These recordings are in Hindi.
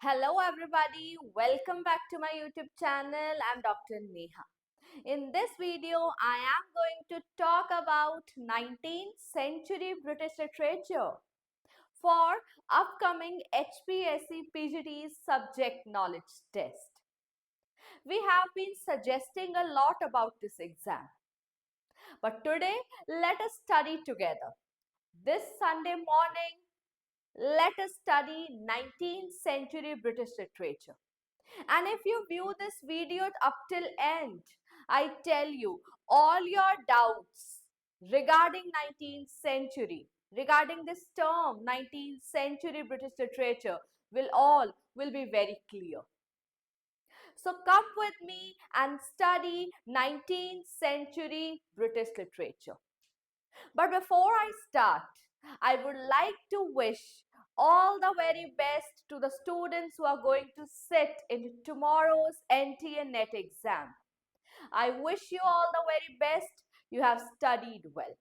Hello everybody, welcome back to my YouTube channel. I'm Dr. Neha. In this video, I am going to talk about 19th century British literature for upcoming HPSC PGT subject knowledge test. We have been suggesting a lot about this exam, but today let us study together. This Sunday morning, let us study 19th century British literature. And if you view this video up till end, I tell you all your doubts regarding 19th century, regarding this term 19th century British literature will be very clear. So come with me and study 19th century British literature. But before I start, I would like to wish all the very best to the students who are going to sit in tomorrow's NTA NET exam. I wish you all the very best. You have studied well.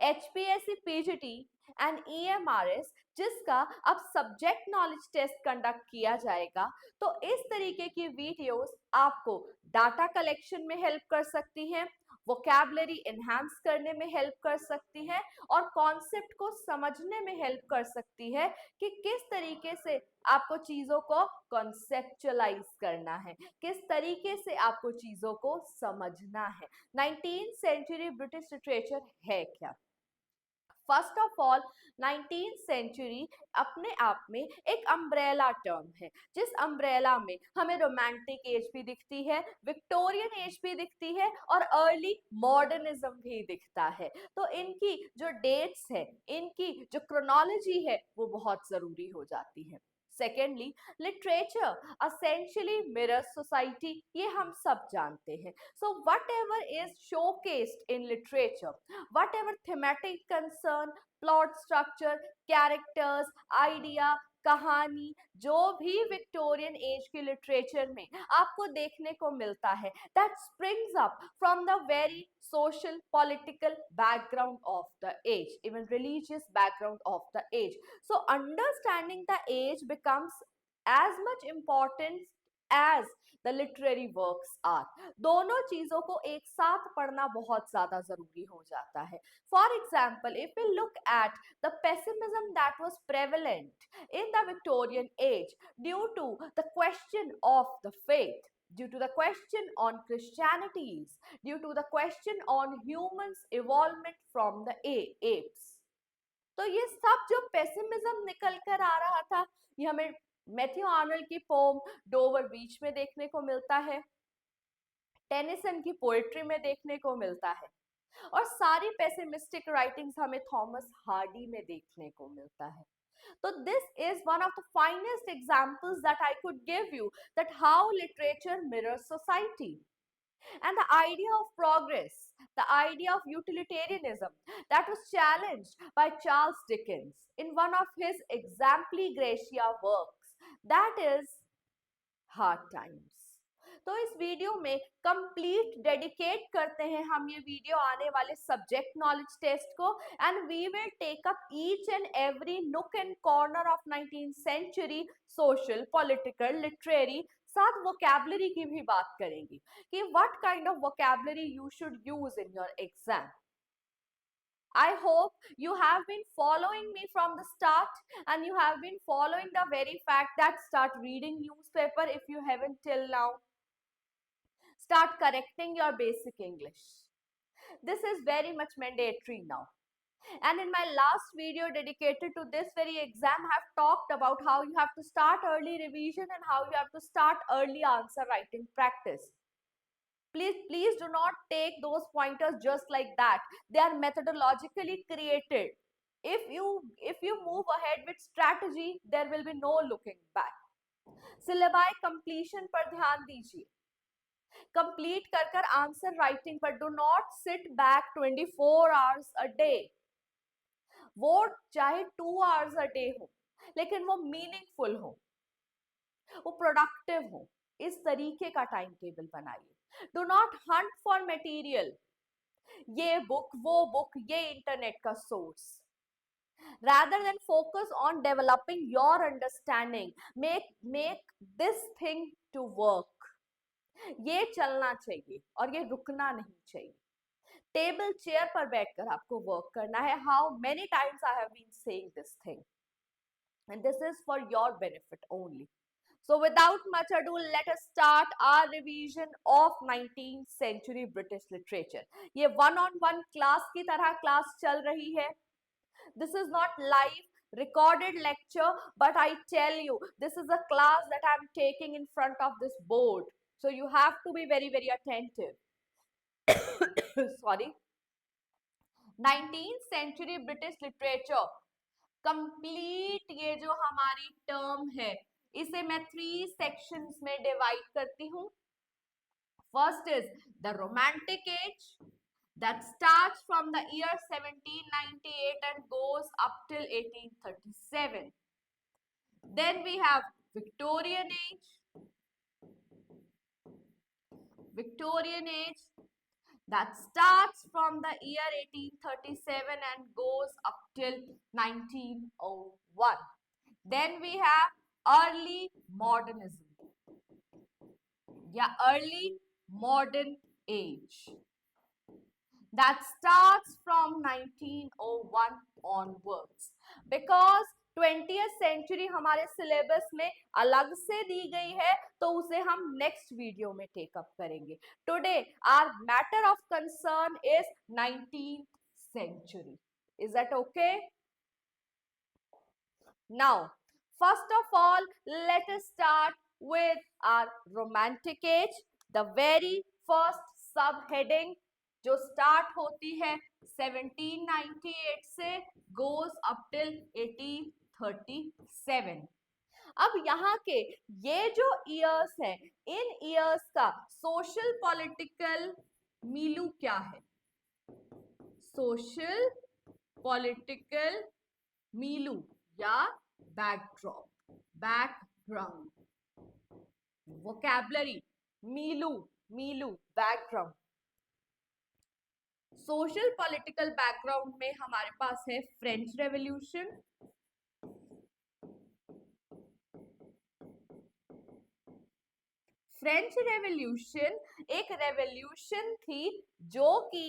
HPSC PGT and EMRS जिसका अब सब्जेक्ट नॉलेज टेस्ट कंडक्ट किया जाएगा, तो इस तरीके की वीडियोस आपको डाटा कलेक्शन में हेल्प कर सकती हैं, वोकैबुलरी एनहांस करने में हेल्प कर सकती हैं और कॉन्सेप्ट को समझने में हेल्प कर सकती है कि किस तरीके से आपको चीजों को कॉन्सेप्चुअलाइज करना है, किस तरीके से आपको चीजों को समझना है। 19th सेंचुरी ब्रिटिश लिटरेचर है क्या? First of all 19th century अपने आप में एक अम्ब्रेला टर्म है, जिस अम्ब्रेला में हमें रोमांटिक एज भी दिखती है, विक्टोरियन एज भी दिखती है और अर्ली मॉडर्निज्म भी दिखता है। तो इनकी जो डेट्स है, इनकी जो क्रोनोलॉजी है, वो बहुत जरूरी हो जाती है। Secondly, literature essentially mirrors society, ये हम सब जानते हैं। So what ever is showcased in literature, what ever thematic concern, plot structure, characters, idea, कहानी, जो भी विक्टोरियन एज की लिटरेचर में आपको देखने को मिलता है, that springs up from the very social political background of the age, even religious background of the age. So understanding the age becomes as much important as the literary works are. दोनों चीजों को एक साथ पढ़ना बहुत ज्यादा जरूरी हो जाता है। For example, if we look at the pessimism that was prevalent in the Victorian age due to the question of the faith, due to the question on Christianities, due to the question on humans evolvement from the apes, तो ये सब जो पेसिमिज्म निकल कर आ रहा था, ये हमें मैथ्यू आर्नल्ड की पोम डोवर बीच में देखने को मिलता है, टेनिसन की पोएट्री में देखने को मिलता है, और सारी पेसिमिस्टिक राइटिंग्स हमें थॉमस हार्डी में देखने को मिलता है। So this is one of the finest examples that I could give you, that how literature mirrors society. And the idea of progress, the idea of utilitarianism, that was challenged by Charles Dickens in one of his exemplary Gracia works, that is Hard Times. तो इस वीडियो में कंप्लीट डेडिकेट करते हैं हम ये वीडियो आने वाले सब्जेक्ट नॉलेज टेस्ट को, and we will take up each and every nook and corner of 19th century social, political, literary, साथ वोकैबुलरी की भी बात करेंगे कि what kind of vocabulary you should use in your exam. I hope you have been following me from the start, and you have been following the very fact that start reading newspaper if you haven't till now. Start correcting your basic English. This is very much mandatory now. And in my last video dedicated to this very exam, I have talked about how you have to start early revision and how you have to start early answer writing practice. Please do not take those pointers just like that. They are methodologically created. If you move ahead with strategy, there will be no looking back. Syllabi completion पर ध्यान दीजिए, कंप्लीट कर कर आंसर राइटिंग पर, do not sit back 24 hours a day. वो चाहे 2 आवर्स अ डे हो, लेकिन वो मीनिंगफुल हो, वो प्रोडक्टिव हो। इस तरीके का टाइम टेबल बनाइए। Do not Hunt for material, ये बुक वो बुक, ये इंटरनेट का source. rather than focus on developing your understanding. Make this thing to work. ये चलना चाहिए और ये रुकना नहीं चाहिए. टेबल चेयर पर बैठकर आपको वर्क करना है. How many times I have been saying this thing, and this is for your benefit only. So without much ado, let us start our revision of 19th century British literature. ये one on one class की तरह class चल रही है. This is not live recorded lecture, but I tell you, this is a class that I'm taking in front of this board. So you have to be very, very attentive. Sorry. 19th century British literature complete, ये जो हमारी टर्म है इसे मैं 3 सेक्शंस में डिवाइड करती हूँ. First is the romantic as that starts from the year 1798 and goes up till 1837. Then we have Victorian age. Victorian age that starts from the year 1837 and goes up till 1901. Then we have early modernism. Yeah, early modern age that starts from 1901 onwards. Because 20th century हमारे सिलेबस में अलग से दी गई है, तो उसे हम नेक्स्ट वीडियो में टेक अप करेंगे. Today our matter of concern is 19th century. Is that okay? Now, first of all, let us start with our romantic age. The very first subheading जो start होती है 1798 से goes up till 1837. अब यहाँ के ये जो years हैं, इन years का social political मिलू क्या है? Social political मिलू या background, vocabulary, मिलू, background. सोशल पॉलिटिकल बैकग्राउंड में हमारे पास है फ्रेंच रेवोल्यूशन, फ्रेंच रेवोल्यूशन एक रेवोल्यूशन थी जो कि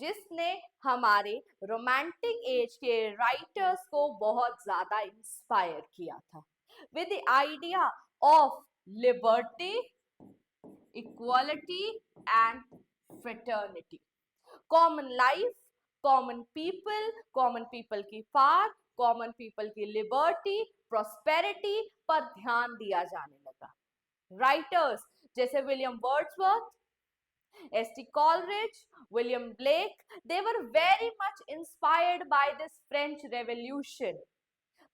जिसने हमारे रोमांटिक एज के राइटर्स को बहुत ज्यादा इंस्पायर किया था, with the idea of liberty, equality and fraternity. Common life, common people की पावर, कॉमन पीपल की लिबर्टी, प्रॉस्पेरिटी पर ध्यान दिया जाने लगा. राइटर्स जैसे William Wordsworth, S.T. Coleridge, William Blake, they were very much inspired by this French Revolution.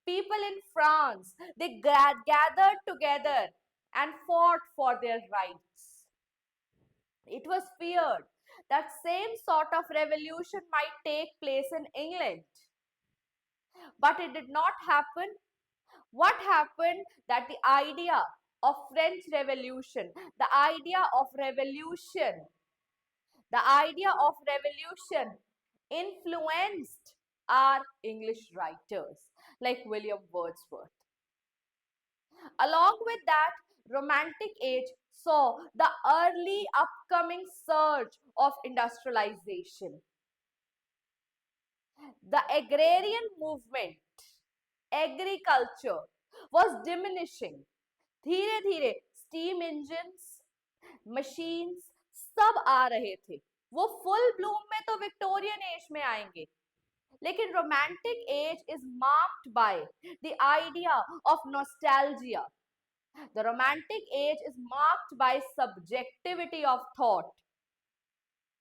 People in France, they gathered together and fought for their rights. It was feared that same sort of revolution might take place in England. But it did not happen. What happened? That the idea of French Revolution, the idea of revolution influenced our English writers like William Wordsworth. Along with that, Romantic age saw the early upcoming surge of industrialization. The agrarian movement, agriculture was diminishing. धीरे धीरे स्टीम इंजन्स, मशीन्स सब आ रहे थे. वो फुल ब्लूम में तो विक्टोरियन एज में आएंगे, लेकिन romantic age is marked by the idea of nostalgia. The romantic age is marked by subjectivity of thought,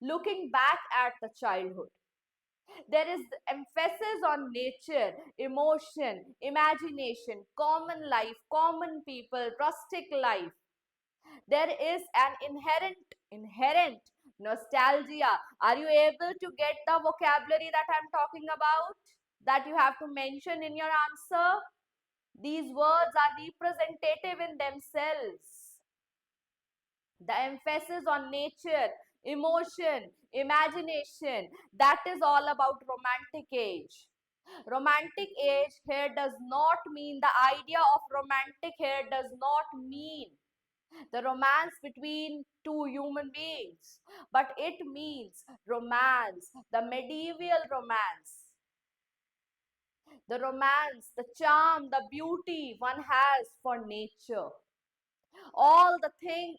looking back at the childhood. There is emphasis on nature, emotion, imagination, common life, common people, rustic life. There is an inherent nostalgia. Are you able to get the vocabulary that I'm talking about, that you have to mention in your answer? These words are representative in themselves. The emphasis on nature, emotion, imagination, that is all about romantic age. Romantic age here does not mean, the idea of romantic here does not mean the romance between two human beings, but it means romance, the medieval romance, the charm, the beauty one has for nature. All the thing,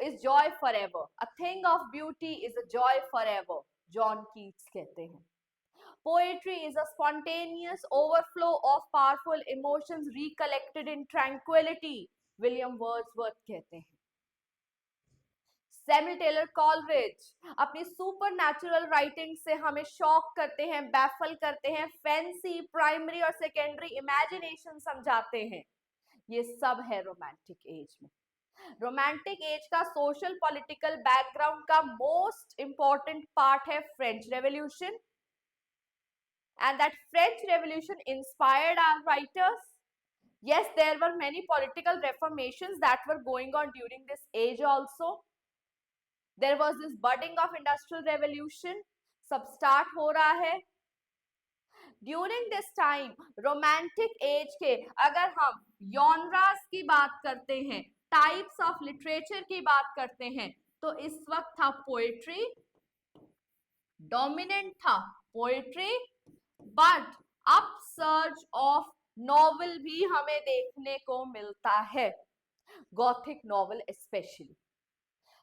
is joy forever. A thing of beauty is a joy forever. John Keats कहते हैं. Poetry is a spontaneous overflow of powerful emotions recollected in tranquility. William Wordsworth कहते हैं. सैमुअल टेलर कॉलरिज अपनी सुपर नेचुरल राइटिंग से हमें शॉक करते हैं, बैफल करते हैं, फैंसी प्राइमरी और सेकेंडरी इमेजिनेशन समझाते हैं. ये सब है रोमांटिक एज में. रोमांटिक एज का सोशल पॉलिटिकल बैकग्राउंड का मोस्ट इंपॉर्टेंट पार्ट है French revolution. And that French Revolution inspired our writers. Yes, there were many political reformations that were going on during this age also. There was this budding of industrial revolution. सब start हो रहा है. During this time, romantic age के अगर हम genres की बात करते हैं, types of literature की बात करते हैं, तो इस वक्त था poetry, dominant था poetry, but upsurge of novel भी हमें देखने को मिलता है, गॉथिक नॉवल स्पेशली.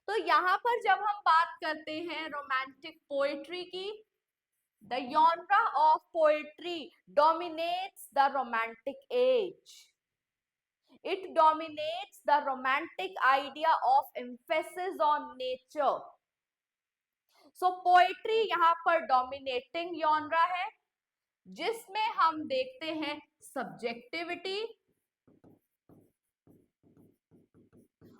तो यहां पर जब हम बात करते हैं रोमांटिक पोएट्री की, the genre of poetry dominates the romantic age. It dominates the romantic idea of emphasis on nature. So poetry यहां पर dominating genre है, जिसमें हम देखते हैं सब्जेक्टिविटी,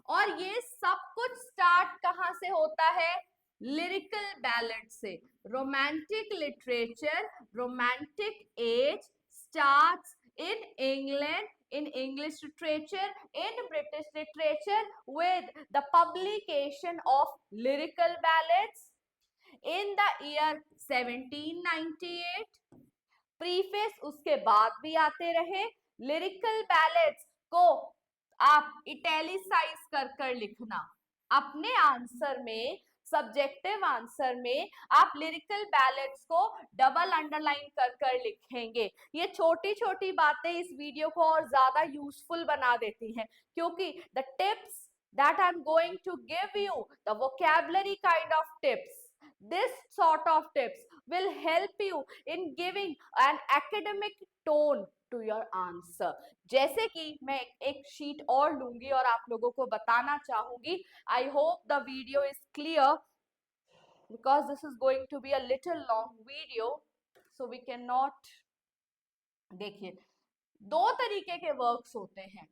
और ये सब कुछ स्टार्ट कहां से होता है? लिरिकल बैलेड से. Romantic literature, romantic as starts in England, in English literature, in British literature, with the publication of lyrical ballads in the year 1798. Preface उसके बाद भी आते रहे. लिरिकल बैलेट्स को आप इटैलिसाइज कर लिखना. अपने आंसर में, सब्जेक्टिव आंसर में आप लिरिकल बैलेट्स को डबल अंडरलाइन कर लिखेंगे. ये छोटी छोटी बातें इस वीडियो को और ज्यादा यूजफुल बना देती हैं, क्योंकि the tips that I'm going to give you, the vocabulary kind of tips, this sort of tips will help you in giving an academic tone to your answer. जैसे कि मैं एक शीट और लूंगी और आप लोगों को बताना चाहूंगी. I hope the video is clear because this is going to be a little long video, so we cannot. देखिए, दो तरीके के वर्क्स होते हैं,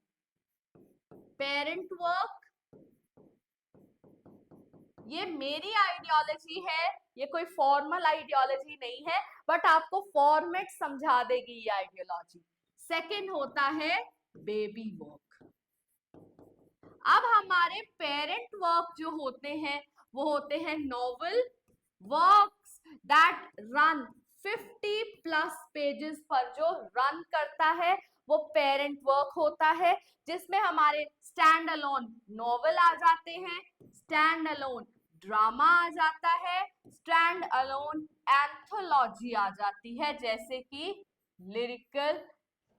पेरेंट वर्क. ये मेरी आइडियोलॉजी है, ये कोई फॉर्मल आइडियोलॉजी नहीं है, बट आपको फॉर्मेट समझा देगी ये आइडियोलॉजी. सेकंड होता है बेबी वर्क. अब हमारे पेरेंट वर्क जो होते हैं वो होते हैं novel works that run 50 plus pages पर. जो रन करता है वो पेरेंट वर्क होता है, जिसमें हमारे स्टैंड अलोन नॉवल आ जाते हैं, स्टैंड अलोन ड्रामा आ जाता है, स्टैंड अलोन एंथोलॉजी आ जाती है, जैसे कि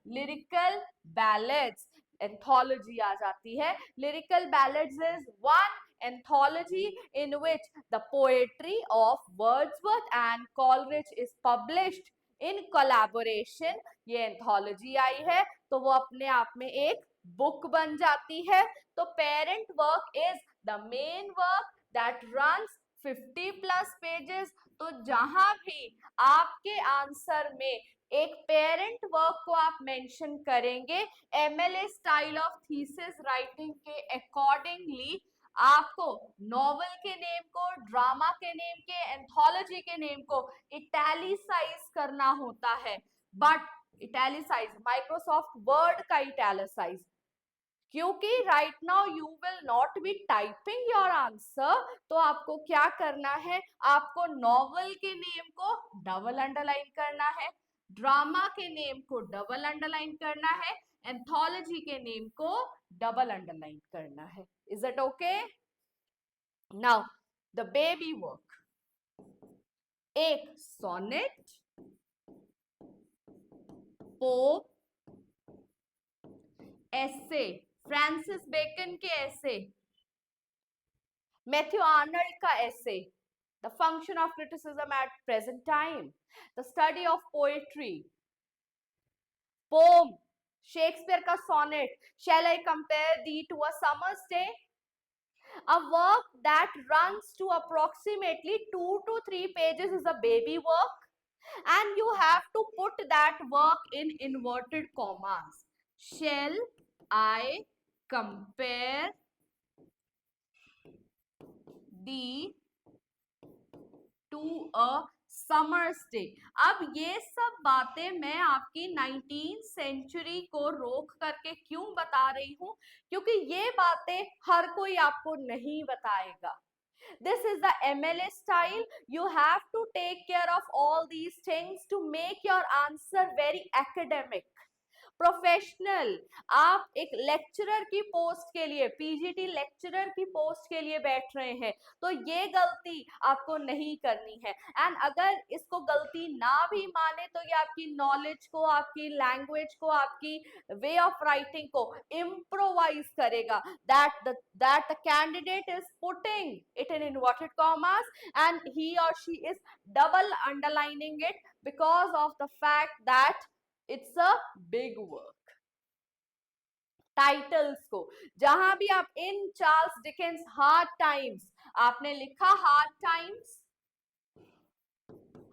लिरिकल बैलेड्स एंथोलॉजी आ जाती है. Lyrical ballads is one anthology in which the poetry of Wordsworth and Coleridge is published in collaboration. ये एंथोलॉजी आई है तो वो अपने आप में एक बुक बन जाती है. तो parent work is the main work that runs 50 plus pages. तो जहां भी आपके आंसर में एक पेरेंट वर्क को आप मेंशन करेंगे, MLA style of thesis writing के अकॉर्डिंगली आपको नॉवल के नेम को, ड्रामा के नेम के, एंथोलॉजी के नेम को इटैलिसाइज करना होता है. बट इटैलिसाइज माइक्रोसॉफ्ट वर्ड का इटैलिसाइज, क्योंकि right now you will not be typing your answer, तो आपको क्या करना है, आपको नॉवल के नेम को डबल अंडरलाइन करना है, ड्रामा के नेम को डबल अंडरलाइन करना है, एंथोलॉजी के नेम को डबल अंडरलाइन करना है. Is it okay? Now the baby work. एक sonnet, poem, essay, Francis Bacon के एसे, मैथ्यू आर्नल्ड का essay, the function of criticism at present time, the study of poetry, poem, Shakespeare का sonnet, shall I compare thee to a summer's day, a work that runs to approximately 2 to 3 pages is a baby work, and you have to put that work in inverted commas. Shall I compare the to a summers day? अब ये सब बातें मैं आपकी 19th सेंचुरी को रोक करके क्यों बता रही हूं? क्योंकि ये बातें हर कोई आपको नहीं बताएगा. This is the MLA style. You have to take care of all these things to make your answer very academic, professional. आप एक लेक्चरर की पोस्ट के लिए, पीजीटी लेक्चरर की पोस्ट के लिए बैठ रहे हैं, तो ये गलती आपको नहीं करनी है. एंड अगर इसको गलती ना भी माने तो ये आपकी नॉलेज को, आपकी लैंग्वेज को, आपकी वे ऑफ राइटिंग को इम्प्रोवाइज करेगा. that the candidate is putting it in inverted commas and he or she is double underlining it because of the fact that it's a big work. Titles को, जहां भी आप इन चार्ल्स डिकेंस हार्ड टाइम्स, आपने लिखा hard times,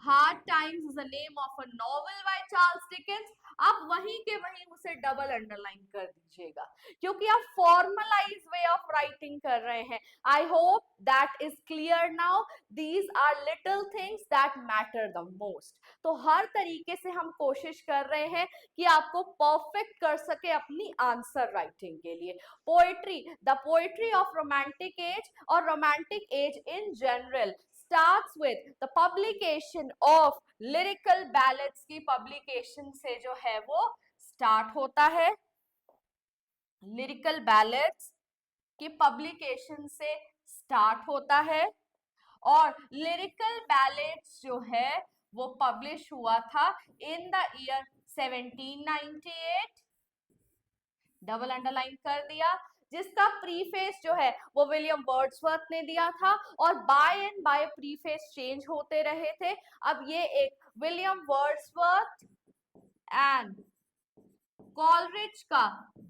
hard times is the name of a novel by Charles Dickens, आप वहीं के वहीं उसे डबल अंडरलाइन कर दीजिएगा, क्योंकि आप फॉर्मलाइज वे ऑफ राइटिंग कर रहे हैं. I hope that is clear now. These are little things that matter the most. तो हर तरीके से हम कोशिश कर रहे हैं कि आपको परफेक्ट कर सके अपनी आंसर राइटिंग के लिए. Poetry, the poetry of romantic age और romantic age in general starts with the publication of lyrical ballads की publication से जो है वो start होता है. lyrical ballads की publication से start होता है और lyrical ballads जो है वो publish हुआ था in the year 1798. Double underline कर दिया. जिसका प्रीफेस जो है वो विलियम वर्ड्सवर्थ ने दिया था और by and by preface change होते रहे थे. अब ये एक विलियम वर्ड्सवर्थ एंड कॉलरिज का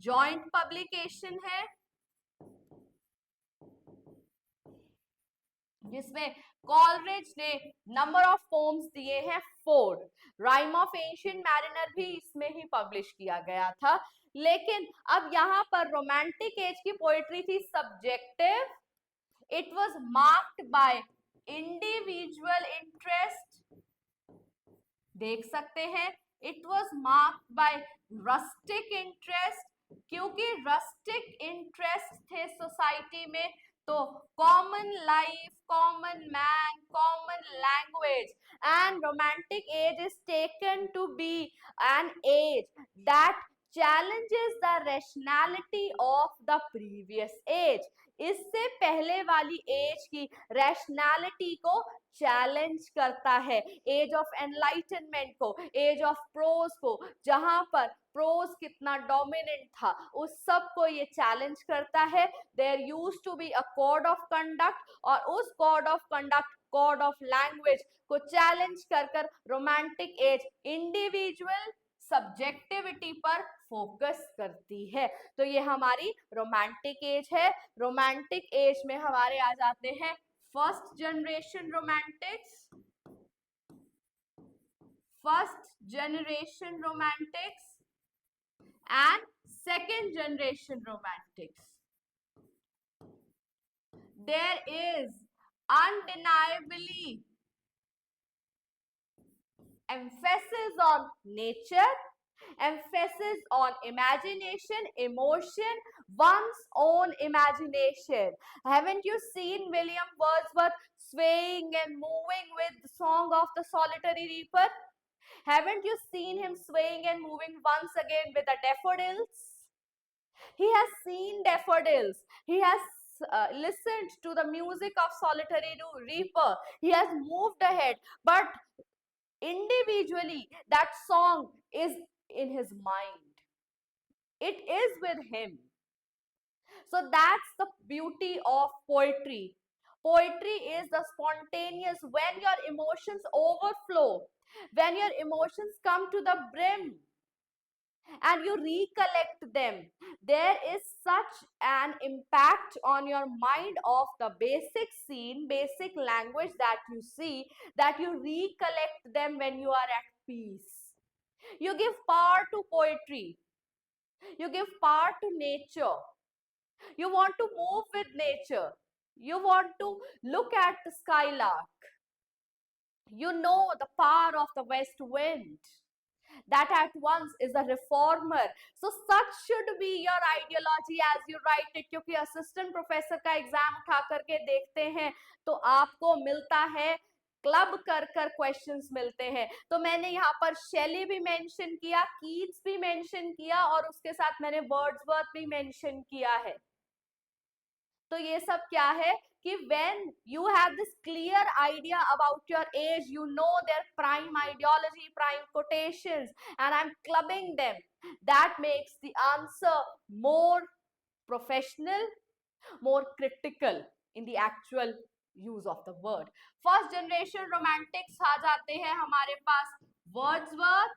जॉइंट पब्लिकेशन है, जिसमें कॉलरिज ने नंबर ऑफ पोम्स दिए हैं 4. राइम ऑफ एंशिएंट मैरिनर भी इसमें ही पब्लिश किया गया था. लेकिन अब यहां पर रोमांटिक एज की पोएट्री थी subjective. It was marked by individual interest. देख सकते हैं, it was marked by rustic interest, क्योंकि रस्टिक इंटरेस्ट थे सोसाइटी में. तो common life, common man, common language, and romantic age is taken to be an age that challenges the rationality of the previous age. इससे पहले वाली एज की रैशनैलिटी को चैलेंज करता है. एज ऑफ एनलाइटनमेंट को, एज ऑफ प्रोज को, जहां पर प्रोज कितना डोमिनेंट था, उस सब को ये चैलेंज करता है. There used to be a code of conduct, और उस code of conduct, code of language को चैलेंज कर रोमांटिक एज इंडिविजुअल सब्जेक्टिविटी पर फोकस करती है. तो ये हमारी रोमांटिक एज है. रोमांटिक एज में हमारे आ जाते हैं first generation romantics, first generation romantics and second generation romantics. There is undeniably emphasis on nature Emphasis on imagination, emotion, one's own imagination. Haven't you seen William Wordsworth swaying and moving with the Song of the Solitary Reaper? Haven't you seen him swaying and moving once again with the daffodils? He has seen daffodils. He has listened to the music of Solitary Reaper. He has moved ahead. But individually, that song is in his mind. It is with him. So that's the beauty of poetry. Poetry is the spontaneous, when your emotions overflow, when your emotions come to the brim and you recollect them, there is such an impact on your mind of the basic scene, basic language that you see, that you recollect them when you are at peace. You give power to poetry. You give power to nature. You want to move with nature. You want to look at the skylark. You know the power of the west wind. That at once is a reformer. So such should be your ideology as you write it. क्योंकि असिस्टेंट प्रोफेसर का एग्जाम उठा करके देखते हैं तो आपको मिलता है क्लब कर कर क्वेश्चंस मिलते हैं. तो मैंने यहाँ पर शेली भी मेंशन किया, कीट्स भी मेंशन किया और उसके साथ मैंने वर्ड्सवर्थ भी मेंशन किया है. तो ये सब क्या है कि when you have this clear idea about your age, you know their prime ideology, prime quotations, and I'm clubbing them. That makes the answer more professional, more critical in the actual use of the word. First generation romantics आ जाते हैं हमारे पास वर्ड्सवर्थ.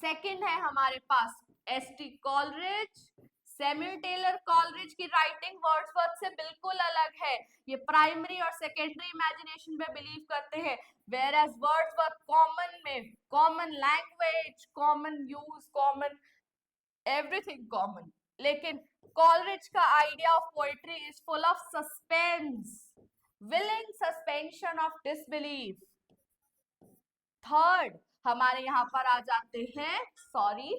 सेकंड है हमारे पास ST. Coleridge. Samuel Taylor Coleridge की राइटिंग वर्ड्सवर्थ से बिल्कुल अलग है. ये प्राइमरी और सेकेंडरी इमेजिनेशन में बिलीव करते हैं, वेयर एज वर्ड्सवर्थ कॉमन में, common language, common use, common everything common. लेकिन कॉलरिज का idea of poetry is full of suspense, willing suspension of disbelief. Third हमारे यहाँ पर आ जाते हैं, सॉरी,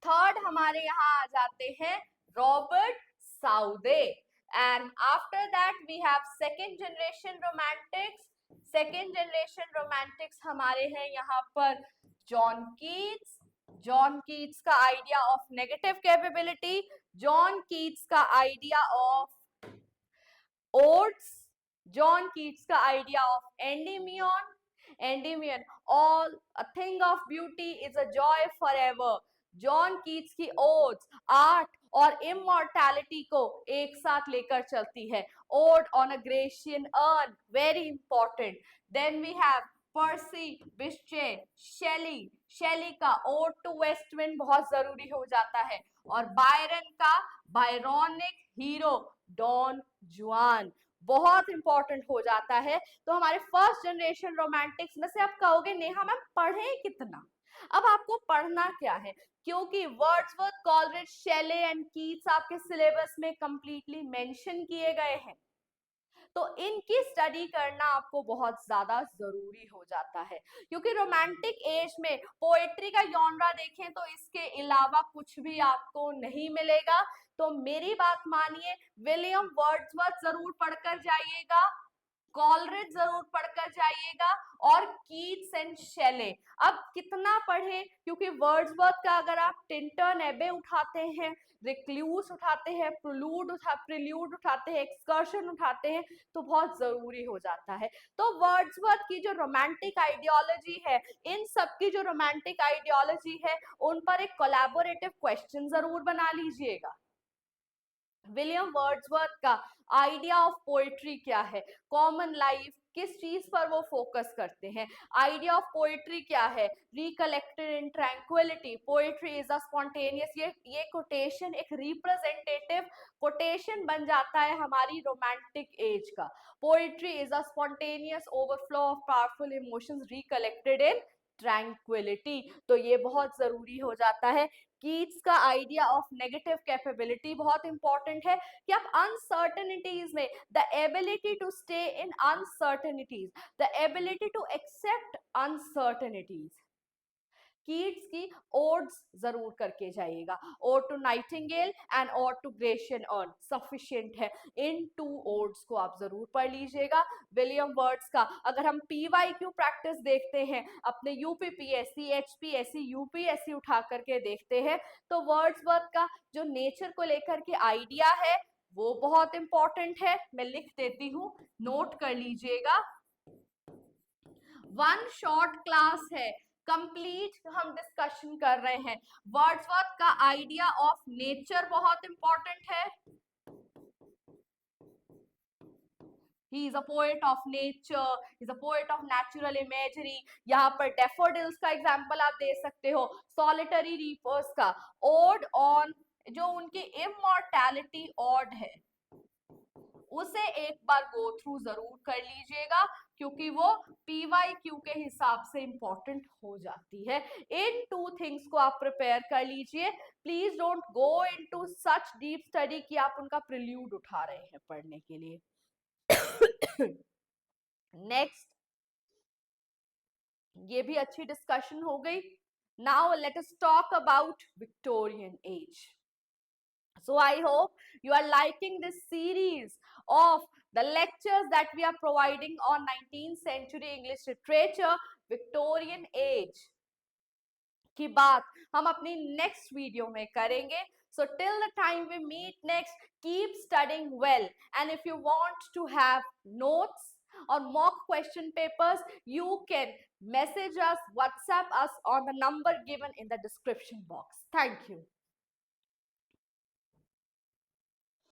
थर्ड हमारे यहाँ आ जाते हैं Robert Southey. And after that we have second generation romantics. Second generation romantics हमारे हैं यहाँ पर जॉन कीट्स. जॉन कीट्स का idea of negative capability, John Keats का idea of odes, John Keats का idea of Endymion. Endymion, all a thing of beauty is a joy forever. John Keats की ओड्स आर्ट और इमॉर्टैलिटी को एक साथ लेकर चलती है. Ode on a Grecian earn, very important. Then we have Percy Bysshe Shelley. Shelley का ओड टू वेस्ट विंड बहुत जरूरी हो जाता है. और बायरन का बायरोनिक हीरो डॉन जुआन बहुत इंपॉर्टेंट हो जाता है. तो हमारे फर्स्ट जनरेशन रोमांटिक्स में से आप कहोगे नेहा मैम पढ़े कितना. अब आपको पढ़ना क्या है, क्योंकि वर्ड्सवर्थ, कॉलरिज, शेले एंड कीट्स आपके सिलेबस में कंप्लीटली मेंशन किए गए हैं. तो इनकी स्टडी करना आपको बहुत ज्यादा जरूरी हो जाता है, क्योंकि रोमांटिक एज में पोएट्री का जॉनरा देखें तो इसके अलावा कुछ भी आपको नहीं मिलेगा. तो मेरी बात मानिए, विलियम वर्ड्सवर्थ जरूर पढ़कर जाइएगा, कॉलरिज जरूर पढ़कर जाइएगा और कीट्स एंड शेले. अब कितना पढ़े, क्योंकि वर्ड्सवर्थ का अगर आप टिंटन एबे उठाते हैं, रिक्लूस उठाते हैं, प्रिल्यूड उठाते हैं, एक्सकर्शन उठाते हैं, तो बहुत जरूरी हो जाता है. तो वर्ड्सवर्थ की जो रोमांटिक आइडियोलॉजी है, इन सब की जो रोमांटिक आइडियोलॉजी है, उन पर एक कोलैबोरेटिव क्वेश्चन जरूर बना लीजिएगा. विलियम वर्ड्सवर्थ का आइडिया ऑफ पोएट्री क्या है, कॉमन लाइफ, किस चीज पर वो फोकस करते हैं. आइडिया ऑफ पोएट्री क्या है, recollected in tranquillity, poetry is a spontaneous. ये कोटेशन एक रिप्रेजेंटेटिव कोटेशन बन जाता है हमारी रोमांटिक एज का. Poetry is a spontaneous overflow of powerful emotions recollected in tranquillity. तो ये बहुत जरूरी हो जाता है. कीट्स का आइडिया ऑफ नेगेटिव कैपेबिलिटी बहुत इंपॉर्टेंट है कि आप अनसर्टेनिटीज में, the ability to stay in uncertainties, the ability to accept uncertainties. Keats की ओड्स जरूर करके जाइएगा, ode to nightingale and ode to Grecian urn sufficient है, इन 2 ओड्स को आप जरूर पढ़ लीजिएगा। विलियम वर्ड्स का अगर हम पीवाईक्यू प्रैक्टिस देखते हैं, अपने यूपीपीएससी, एचपीएससी, यूपीएससी उठा करके देखते हैं, तो वर्ड्सवर्थ का जो नेचर को लेकर के आइडिया है वो बहुत इंपॉर्टेंट है। मैं लिख देती हूं, नोट कर लीजिएगा। वन शॉर्ट क्लास है, कंप्लीट हम डिस्कशन कर रहे हैं। वर्ड्सवर्थ का आइडिया ऑफ नेचर बहुत इंपॉर्टेंट है। He is a poet of nature, he is a poet of natural imagery। यहाँ पर डैफोडिल्स का एग्जाम्पल आप दे सकते हो, सॉलिटरी रीपर्स का, ओड ऑन जो उनकी इमॉर्टैलिटी ऑड है, उसे एक बार गो थ्रू जरूर कर लीजिएगा क्योंकि वो पीवाईक्यू के हिसाब से इंपॉर्टेंट हो जाती है। इन 2 थिंग्स को आप प्रिपेयर कर लीजिए। Please don't go into such deep study कि आप उनका प्रिल्यूड उठा रहे हैं पढ़ने के लिए। नेक्स्ट, ये भी अच्छी डिस्कशन हो गई। Now let us talk about Victorian age. So I hope you are liking this series of the lectures that we are providing on 19th century English literature, Victorian age की बात हम अपनी next वीडियो में करेंगे। So till the time we meet next, keep studying well, and if you want to have notes or mock question papers, you can message us, WhatsApp us on the number given in the description box. Thank you.